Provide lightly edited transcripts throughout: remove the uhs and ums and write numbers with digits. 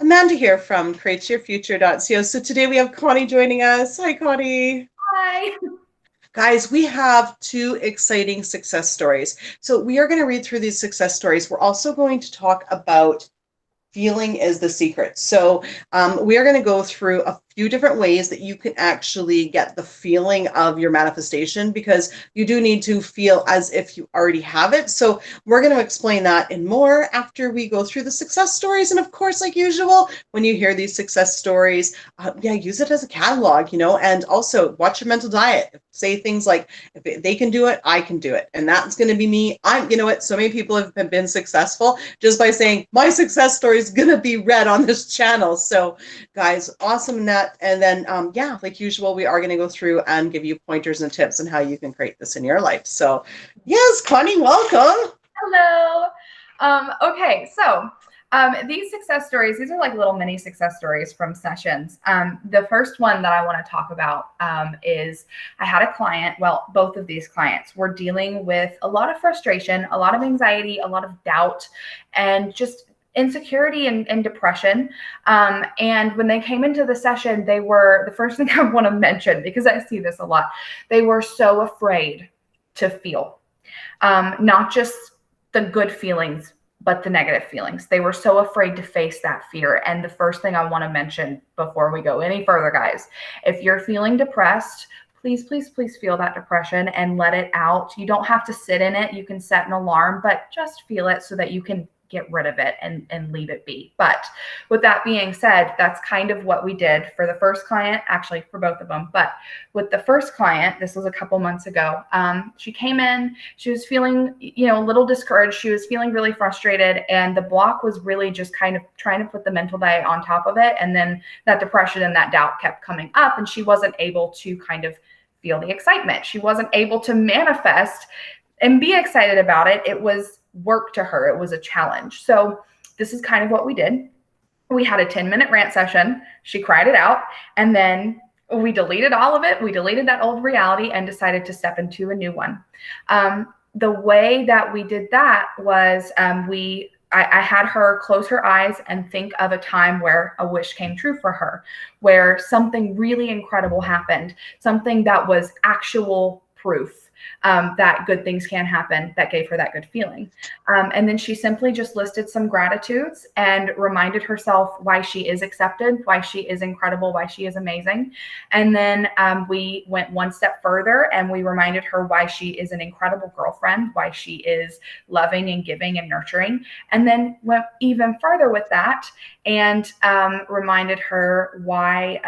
Amanda here from createyourfuture.co. So today we have Coneigh joining us. Hi, Coneigh. Hi. Guys, we have two exciting success stories. So we are going to read through these success stories. We're also going to talk about feeling is the secret. So we are going to go through a few different ways that you can actually get the feeling of your manifestation, because you do need to feel as if you already have it. So we're going to explain that and more after we go through the success stories. And of course, like usual, when you hear these success stories, use it as a catalog, and also watch your mental diet. Say things like, if they can do it, I can do it. And that's going to be me. What? So many people have been successful just by saying my success story is going to be read on this channel. So guys, awesome net. And then, like usual, we are going to go through and give you pointers and tips on how you can create this in your life. So yes, Coneigh, welcome. Hello. Okay, so these success stories, these are like little mini success stories from sessions. The first one that I want to talk about is I had a client, well, both of these clients were dealing with a lot of frustration, a lot of anxiety, a lot of doubt, and just insecurity and depression. And when they came into the session, the first thing I want to mention, because I see this a lot, they were so afraid to feel. Not just the good feelings, but the negative feelings. They were so afraid to face that fear. And the first thing I want to mention before we go any further, guys, if you're feeling depressed, please, please, please feel that depression and let it out. You don't have to sit in it. You can set an alarm, but just feel it so that you can get rid of it and leave it be. But with that being said, that's kind of what we did for the first client, actually for both of them. But with the first client, this was a couple months ago, she came in, she was feeling, a little discouraged. She was feeling really frustrated. And the block was really just kind of trying to put the mental diet on top of it. And then that depression and that doubt kept coming up, and she wasn't able to kind of feel the excitement. She wasn't able to manifest and be excited about it. It was work to her. It was a challenge. So this is kind of what we did. We had a 10-minute rant session. She cried it out, and then we deleted all of it. We deleted that old reality and decided to step into a new one. The way that we did that was I had her close her eyes and think of a time where a wish came true for her, where something really incredible happened, something that was actual proof that good things can happen, that gave her that good feeling. And then she simply just listed some gratitudes and reminded herself why she is accepted, why she is incredible, why she is amazing. And then we went one step further and we reminded her why she is an incredible girlfriend, why she is loving and giving and nurturing. And then went even further with that and reminded her why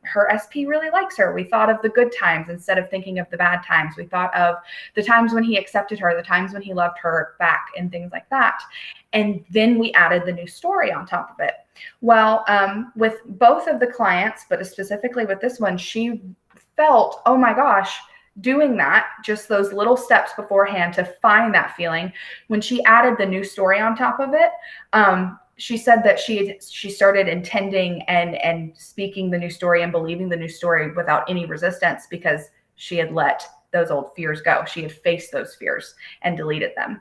her SP really likes her. We thought of the good times instead of thinking of the bad times. We thought of the times when he accepted her, the times when he loved her back, and things like that. And then we added the new story on top of it. Well, with both of the clients, but specifically with this one, she felt, oh my gosh, doing that, just those little steps beforehand to find that feeling. When she added the new story on top of it, she said that she started intending and speaking the new story and believing the new story without any resistance, because she had let those old fears go. She had faced those fears and deleted them.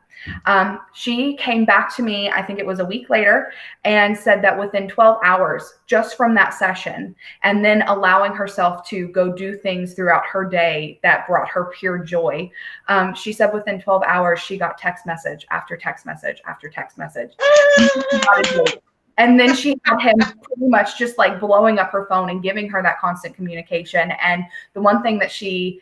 She came back to me, I think it was a week later, and said that within 12 hours, just from that session, and then allowing herself to go do things throughout her day that brought her pure joy, she said within 12 hours, she got text message after text message after text message. And then she had him pretty much just like blowing up her phone and giving her that constant communication. And the one thing that she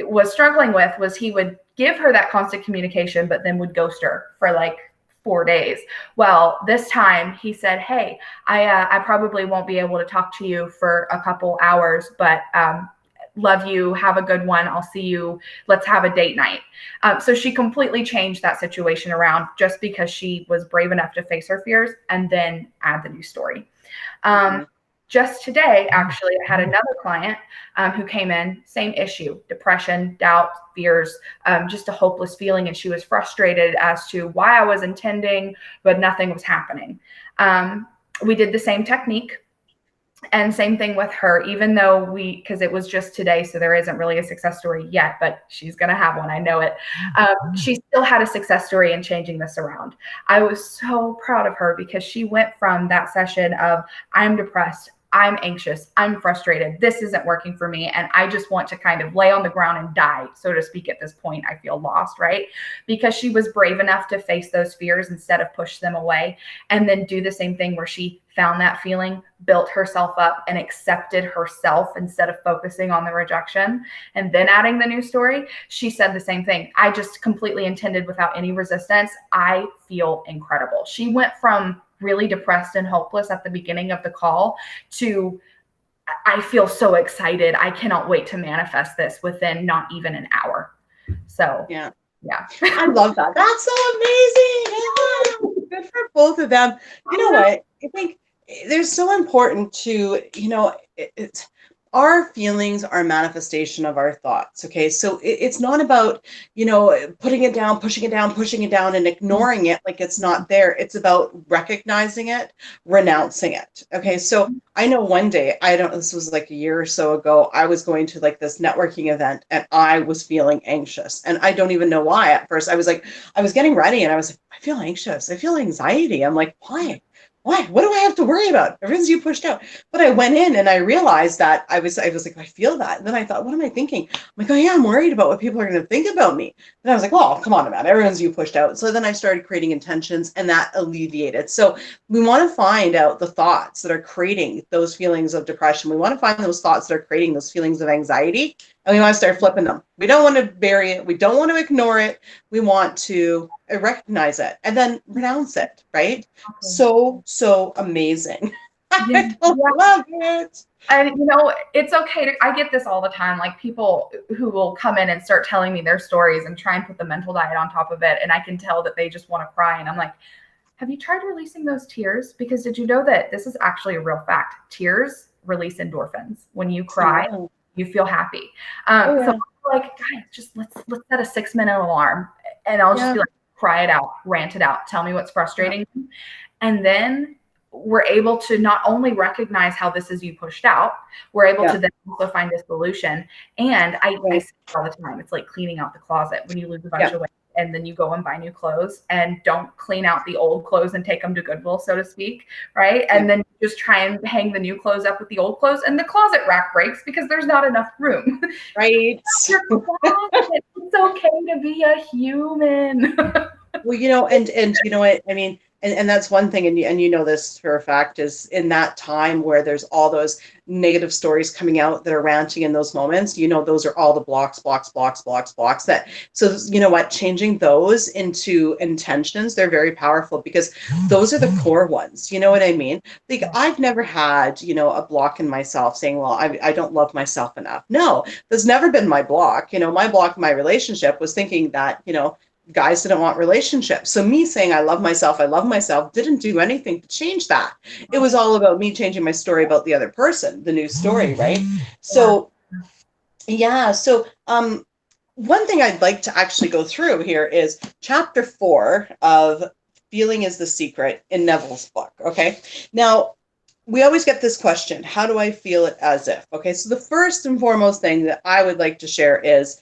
was struggling with was he would give her that constant communication, but then would ghost her for like 4 days. Well, this time he said, hey, I probably won't be able to talk to you for a couple hours, but love you, have a good one, I'll see you, let's have a date night. So she completely changed that situation around just because she was brave enough to face her fears and then add the new story. Just today, actually, I had another client who came in, same issue, depression, doubt, fears, just a hopeless feeling. And she was frustrated as to why I was intending, but nothing was happening. We did the same technique. And same thing with her, even though because it was just today, so there isn't really a success story yet, but she's going to have one. I know it. She still had a success story in changing this around. I was so proud of her because she went from that session of I'm depressed, I'm anxious, I'm frustrated, this isn't working for me, and I just want to kind of lay on the ground and die, so to speak. At this point, I feel lost, right? Because she was brave enough to face those fears instead of push them away, and then do the same thing where she found that feeling, built herself up, and accepted herself instead of focusing on the rejection. And then adding the new story, she said the same thing. I just completely intended without any resistance. I feel incredible. She went from really depressed and hopeless at the beginning of the call to I feel so excited. I cannot wait to manifest this within not even an hour. So yeah. I love that. That's so amazing. Yeah. Good for both of them. You know what? I think they're so important to, it's our feelings are a manifestation of our thoughts. Okay. So it's not about, putting it down, pushing it down and ignoring it like it's not there. It's about recognizing it, renouncing it. Okay. So I know one day, this was like a year or so ago, I was going to like this networking event and I was feeling anxious. And I don't even know why at first. I was getting ready and I was like, I feel anxious. I feel anxiety. I'm like, why? What do I have to worry about? Everything's you pushed out. But I went in and I realized that I was like, I feel that. And then I thought, what am I thinking? I'm like, oh yeah, I'm worried about what people are going to think about me. And I was like, oh, come on, man, everyone's you pushed out. So then I started creating intentions and that alleviated. So we want to find out the thoughts that are creating those feelings of depression. We want to find those thoughts that are creating those feelings of anxiety. And we want to start flipping them. We don't want to bury it. We don't want to ignore it. We want to recognize it and then renounce it, right? So amazing. I love it. And it's okay I get this all the time, like people who will come in and start telling me their stories and try and put the mental diet on top of it. And I can tell that they just want to cry. And I'm like, have you tried releasing those tears? Because did you know that this is actually a real fact? Tears release endorphins. When you cry, you feel happy. So like, guys, just let's set a 6-minute alarm and I'll just be like, cry it out, rant it out, tell me what's frustrating. And then we're able to not only recognize how this is you pushed out, we're able to then also find a solution. And I say it all the time, it's like cleaning out the closet when you lose a bunch of weight and then you go and buy new clothes and don't clean out the old clothes and take them to Goodwill, so to speak, right? And then you just try and hang the new clothes up with the old clothes and the closet rack breaks because there's not enough room. Right. It's okay to be a human. Well, and you know what, I mean, and that's one thing, and you know this for a fact, is in that time where there's all those negative stories coming out that are ranting in those moments, those are all the blocks that, so you know what, changing those into intentions, they're very powerful because those are the core ones. You know what I mean? Like I've never had, a block in myself saying, well, I don't love myself enough. No, that's never been my block. My block in my relationship was thinking that, guys didn't want relationships. So me saying I love myself didn't do anything to change that. It was all about me changing my story about the other person, the new story, right? So one thing I'd like to actually go through here is chapter 4 of Feeling is the Secret in Neville's book. Okay. Now, we always get this question, how do I feel it as if? Okay. So the first and foremost thing that I would like to share is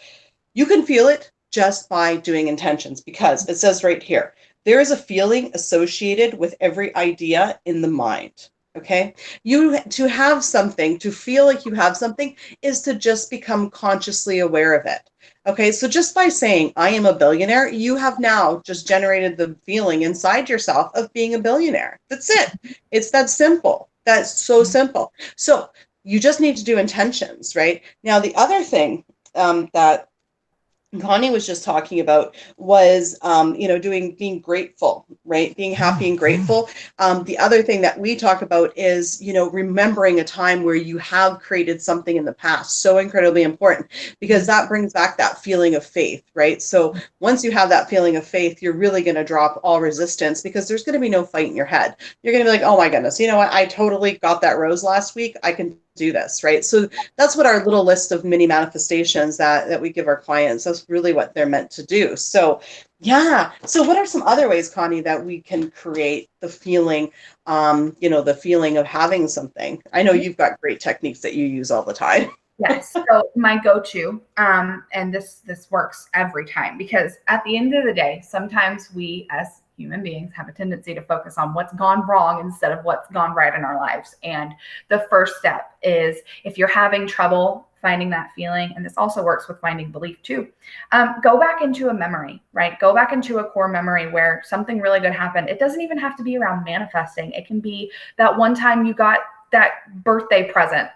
you can feel it just by doing intentions, because it says right here, there is a feeling associated with every idea in the mind. Okay. To have something, to feel like you have something, is to just become consciously aware of it. Okay. So just by saying, I am a billionaire, you have now just generated the feeling inside yourself of being a billionaire. That's it. It's that simple. That's so simple. So you just need to do intentions, right? Now, the other thing that Coneigh was just talking about was, being grateful, right? Being happy and grateful. The other thing that we talk about is, remembering a time where you have created something in the past. So incredibly important, because that brings back that feeling of faith, right? So once you have that feeling of faith, you're really going to drop all resistance, because there's going to be no fight in your head. You're going to be like, oh my goodness, you know what? I totally got that rose last week. I can do this, right? So that's what our little list of mini manifestations that we give our clients, that's really what they're meant to do. So Yeah. So what are some other ways, Connie, that we can create the feeling, the feeling of having something? I know you've got great techniques that you use all the time. Yes. So my go-to, and this works every time, because at the end of the day, sometimes we as human beings have a tendency to focus on what's gone wrong instead of what's gone right in our lives. And the first step is, if you're having trouble finding that feeling, and this also works with finding belief too, go back into a memory, right? Go back into a core memory where something really good happened. It doesn't even have to be around manifesting. It can be that one time you got that birthday present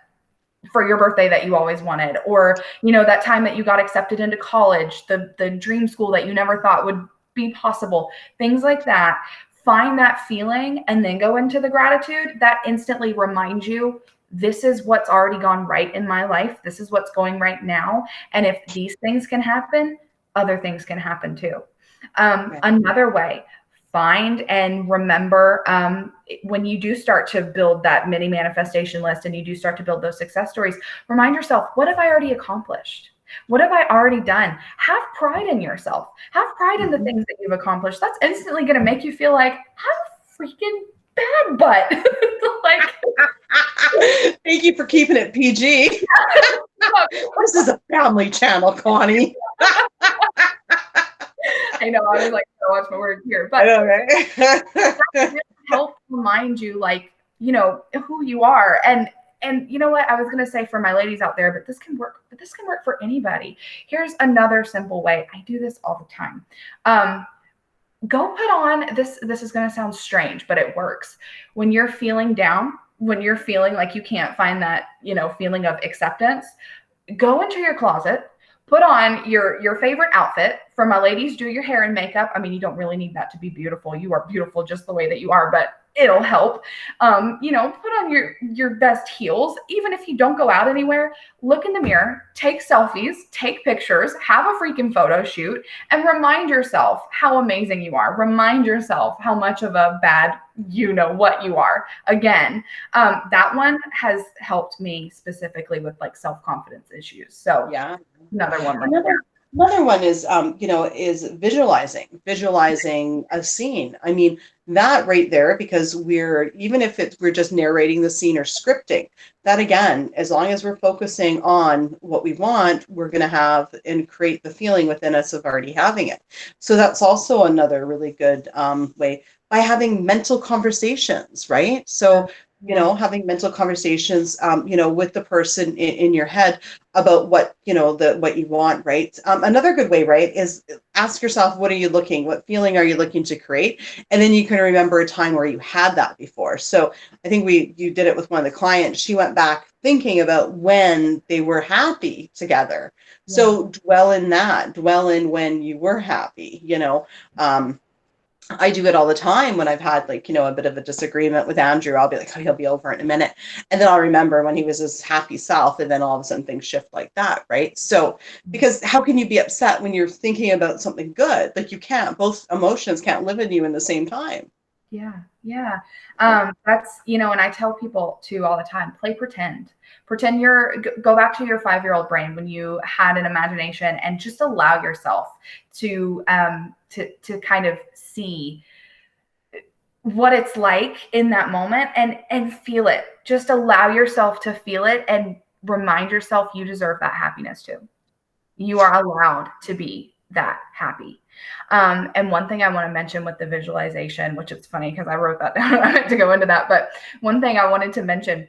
for your birthday that you always wanted, or that time that you got accepted into college, the dream school that you never thought would be possible, things like that. Find that feeling and then go into the gratitude. That instantly reminds you, this is what's already gone right in my life, this is what's going right now, and if these things can happen, other things can happen too. Right. Another way, find and remember, when you do start to build that mini manifestation list and you do start to build those success stories, remind yourself, what have I already accomplished? What have I already done? Have pride in yourself. Have pride in the things that you've accomplished. That's instantly going to make you feel like, I'm a freaking bad butt. Like, thank you for keeping it PG. This is a family channel, Connie. I know, I was like, I watch my words here, but I know, right? that really helps remind you, like, who you are. And you know what I was going to say for my ladies out there, but this can work for anybody. Here's another simple way. I do this all the time. Go put on this. This is going to sound strange, but it works. When you're feeling down, when you're feeling like you can't find that, feeling of acceptance, go into your closet, put on your favorite outfit. For my ladies, do your hair and makeup. I mean, you don't really need that to be beautiful. You are beautiful just the way that you are, but it'll help. Put on your best heels. Even if you don't go out anywhere, look in the mirror, take selfies, take pictures, have a freaking photo shoot, and remind yourself how amazing you are. Remind yourself how much of a bad what you are. Again, that one has helped me specifically with like self-confidence issues. So Yeah. another one. Another one is, is visualizing a scene. I mean, that right there, because even if we're just narrating the scene or scripting, that again, as long as we're focusing on what we want, we're going to have and create the feeling within us of already having it. So that's also another really good way, by having mental conversations, right? So, having mental conversations, with the person in your head about what you want, right? Another good way, right, is ask yourself, what feeling are you looking to create? And then you can remember a time where you had that before. So I think you did it with one of the clients. She went back thinking about when they were happy together. Yeah. So dwell in when you were happy, I do it all the time when I've had a bit of a disagreement with Andrew. I'll be like, oh, he'll be over in a minute. And then I'll remember when he was his happy self, and then all of a sudden things shift like that, right? So, because how can you be upset when you're thinking about something good? Like, you can't, both emotions can't live in you in the same time. Yeah. Yeah. That's, and I tell people too all the time, play pretend. Go back to your 5-year-old brain when you had an imagination, and just allow yourself to kind of see what it's like in that moment, and feel it. Just allow yourself to feel it and remind yourself you deserve that happiness too. You are allowed to be that happy. And one thing I want to mention with the visualization, which it's funny because I wrote that down, I meant to go into that, but one thing I wanted to mention,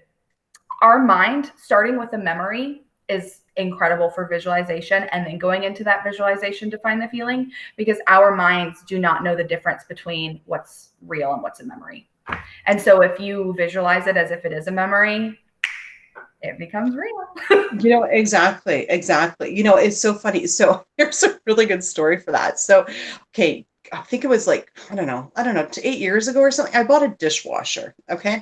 our mind, starting with a memory, is incredible for visualization, and then going into that visualization to find the feeling, because our minds do not know the difference between what's real and what's a memory. And so if you visualize it as if it is a memory, it becomes real. Exactly. It's so funny. So here's a really good story for that. So, okay, I think it was like, I don't know, 8 years ago or something. I bought a dishwasher. Okay.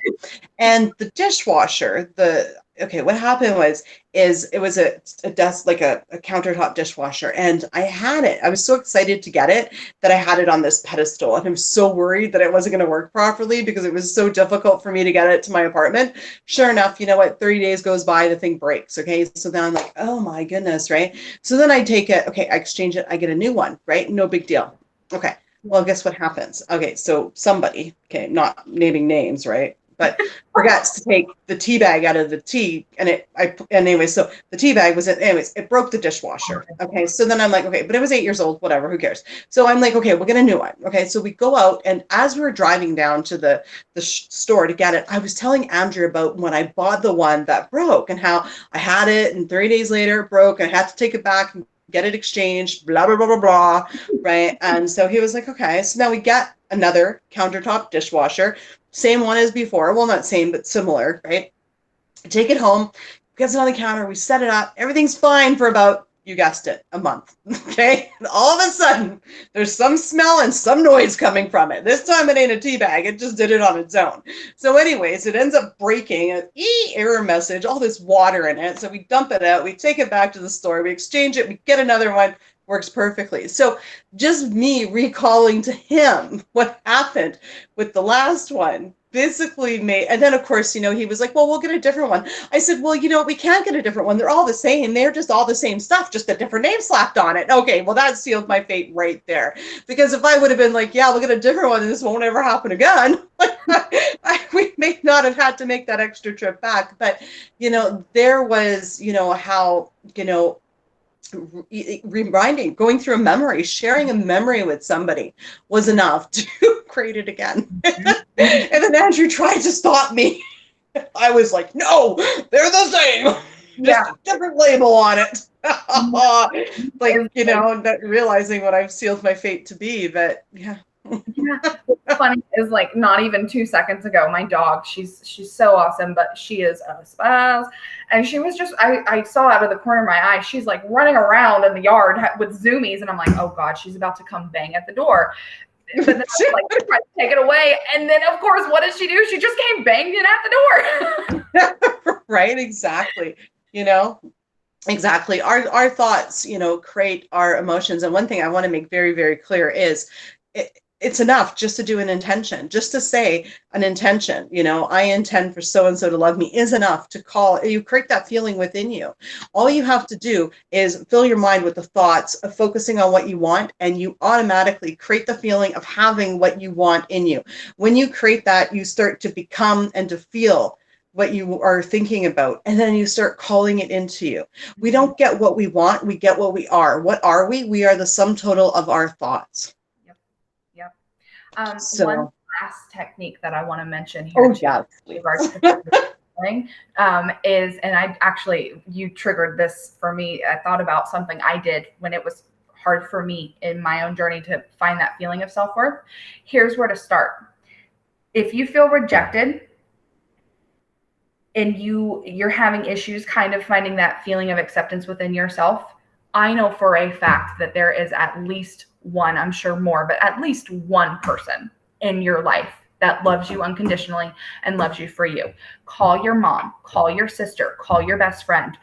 And the dishwasher, what happened was it was a desk, like a countertop dishwasher. And I had it. I was so excited to get it that I had it on this pedestal. And I'm so worried that it wasn't going to work properly because it was so difficult for me to get it to my apartment. Sure enough, 30 days goes by, the thing breaks. Okay. So then I'm like, oh my goodness. Right. So then I take it. Okay. I exchange it. I get a new one. Right. No big deal. Okay. Well, guess what happens? Okay, so somebody, okay, not naming names, right? But forgets to take the tea bag out of the tea, and anyway, so the tea bag was anyways, it broke the dishwasher. Okay, so then I'm like, okay, but it was 8 years old, whatever, who cares? So I'm like, okay, we'll get a new one. Okay, so we go out, and as we were driving down to the store to get it, I was telling Andrea about when I bought the one that broke and how I had it, and 3 days later it broke, and I had to take it back and get it exchanged, blah, blah, blah, blah, blah, right? And so he was like, okay, so now we get another countertop dishwasher, same one as before. Well, not same, but similar, right? Take it home, gets it on the counter, we set it up, everything's fine for about, you guessed it, a month, okay? And all of a sudden, there's some smell and some noise coming from it. This time it ain't a tea bag, it just did it on its own. So anyways, it ends up breaking, an error message, all this water in it. So we dump it out, we take it back to the store, we exchange it, we get another one, works perfectly. So just me recalling to him what happened with the last one basically made, and then of course, he was like, well, we'll get a different one. I said, well, we can't get a different one. They're all the same. They're just all the same stuff, just a different name slapped on it. Okay, well, that sealed my fate right there. Because if I would have been like, yeah, we'll get a different one and this won't ever happen again, we may not have had to make that extra trip back. But, there was, how, reminding, going through a memory, sharing a memory with somebody was enough to create it again. And then Andrew tried to stop me. I was like, no, they're the same. Just a different label on it. Not realizing what I've sealed my fate to be. But yeah. Yeah. What's funny is like not even 2 seconds ago, my dog, she's so awesome, but she is a spaz. And she was just, I saw out of the corner of my eye, she's like running around in the yard with zoomies. And I'm like, oh God, she's about to come bang at the door. But then I was like, try to take it away. And then of course, what did she do? She just came banging at the door. Right. Exactly. Exactly. Our thoughts, create our emotions. And one thing I want to make very, very clear is it's enough just to do an intention, just to say an intention, I intend for so-and-so to love me is enough to you create that feeling within you. All you have to do is fill your mind with the thoughts of focusing on what you want, and you automatically create the feeling of having what you want in you. When you create that, you start to become and to feel what you are thinking about, and then you start calling it into you. We don't get what we want, we get what we are. What are we? We are the sum total of our thoughts. One last technique that I want to mention here is, and you triggered this for me. I thought about something I did when it was hard for me in my own journey to find that feeling of self-worth. Here's where to start. If you feel rejected and you're having issues kind of finding that feeling of acceptance within yourself, I know for a fact that there is at least one, I'm sure more, but at least one person in your life that loves you unconditionally and loves you for you. Call your mom, call your sister, call your best friend.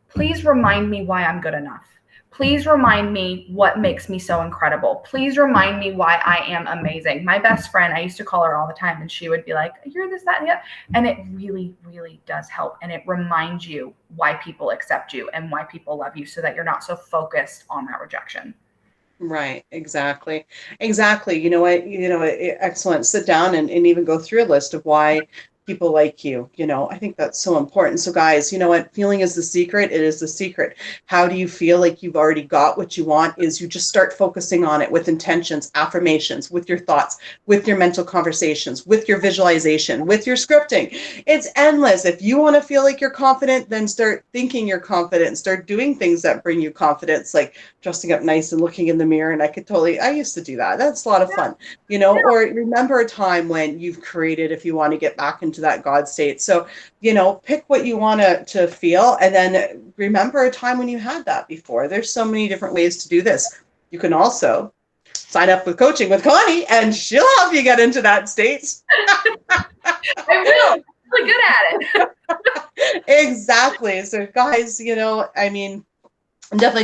Please remind me why I'm good enough. Please remind me what makes me so incredible. Please remind me why I am amazing. My best friend, I used to call her all the time, and she would be like, you're this, that, and that. And it really, really does help. And it reminds you why people accept you and why people love you, so that you're not so focused on that rejection. Right. Exactly. You know what, excellent. Sit down and even go through a list of why people like you. I think that's so important. So guys, you know what, feeling is the secret. It is the secret. How do you feel like you've already got what you want? Is you just start focusing on it with intentions, affirmations, with your thoughts, with your mental conversations, with your visualization, with your scripting. It's endless. If you want to feel like you're confident, then start thinking you're confident, start doing things that bring you confidence, like dressing up nice and looking in the mirror. And I used to do that. That's a lot of fun, or remember a time when you've created, if you want to get back into that God state. So, pick what you want to feel, and then remember a time when you had that before. There's so many different ways to do this. You can also sign up with coaching with Coneigh, and she'll help you get into that state. I will. I'm really good at it. Exactly. So guys, definitely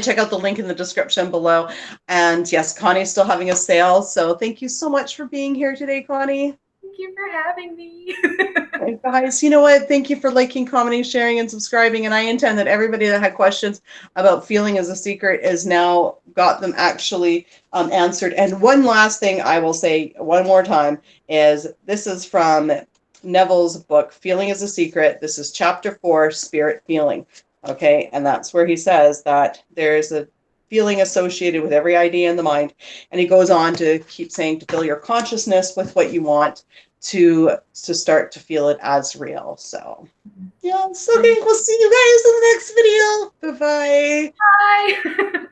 check out the link in the description below. And yes, Coneigh's still having a sale. So thank you so much for being here today, Coneigh. Thank you for having me. Guys, you know what? Thank you for liking, commenting, sharing, and subscribing. And I intend that everybody that had questions about feeling as a secret is now got them actually answered. And one last thing I will say one more time is this is from Neville's book, Feeling is a Secret. This is chapter 4, Spirit Feeling. Okay. And that's where he says that there's a feeling associated with every idea in the mind. And he goes on to keep saying to fill your consciousness with what you want to start to feel it as real. So yes, okay, we'll see you guys in the next video. Bye-bye. Bye.